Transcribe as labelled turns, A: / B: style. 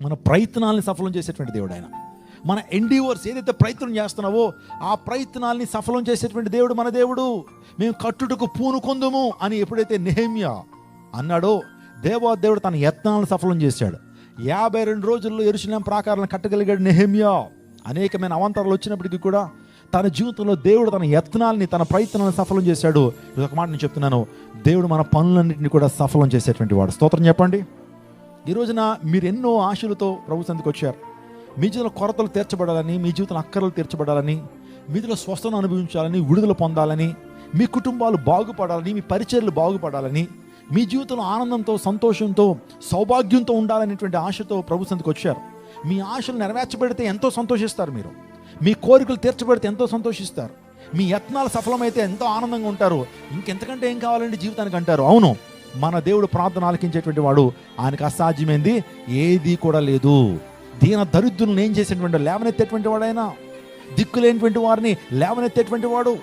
A: మన ప్రయత్నాలని సఫలం చేసేటువంటి దేవుడు ఆయన. మన ఎండీవర్స్ ఏదైతే ప్రయత్నం చేస్తున్నావో ఆ ప్రయత్నాల్ని సఫలం చేసేటువంటి దేవుడు మన దేవుడు. మేము కట్టుటకు పూనుకొందుము అని ఎప్పుడైతే నెహెమ్యా అన్నాడో, దేవాదేవుడు తన యత్నాలను సఫలం చేశాడు. 52 రోజుల్లో యెరూషలేము ప్రాకారాలను కట్టగలిగాడు నెహెమ్యా. అనేకమైన అవాంతరాలు వచ్చినప్పటికీ కూడా తన జీవితంలో దేవుడు తన యత్నాల్ని, తన ప్రయత్నాలను సఫలం చేశాడు. ఒక మాట నేను చెప్తున్నాను, దేవుడు మన పనులన్నింటినీ కూడా సఫలం చేసేటువంటి వాడు. స్తోత్రం చెప్పండి. ఈ రోజున మీరు ఎన్నో ఆశలతో ప్రభు సన్నిధికి వచ్చారు. మీ జీవితంలో కొరతలు తీర్చబడాలని, మీ జీవితంలో అక్కరలు తీర్చబడాలని, మీ జీవితంలో స్వస్థను అనుభవించాలని, విడుదల పొందాలని, మీ కుటుంబాలు బాగుపడాలని, మీ పరిచర్లు బాగుపడాలని, మీ జీవితంలో ఆనందంతో, సంతోషంతో, సౌభాగ్యంతో ఉండాలనేటువంటి ఆశతో ప్రభు సన్నిధికి వచ్చారు. మీ ఆశలు నెరవేర్చబడితే ఎంతో సంతోషిస్తారు. మీరు మీ కోరికలు తీర్చబడితే ఎంతో సంతోషిస్తారు. మీ యత్నాలు సఫలమైతే ఎంతో ఆనందంగా ఉంటారు. ఇంకెంతకంటే ఏం కావాలండి జీవితానికి అంటారు. అవును, మన దేవుడు ప్రార్థన ఆలకించేటువంటి వాడు. ఆయనకు అసాధ్యమైంది ఏది కూడా లేదు. దీన దరిద్రులను ఏం చేసేటువంటి లేవనెత్తేటువంటి వాడు ఆయన. దిక్కులేనిటువంటి వారిని లేవనెత్తేటువంటి వాడు.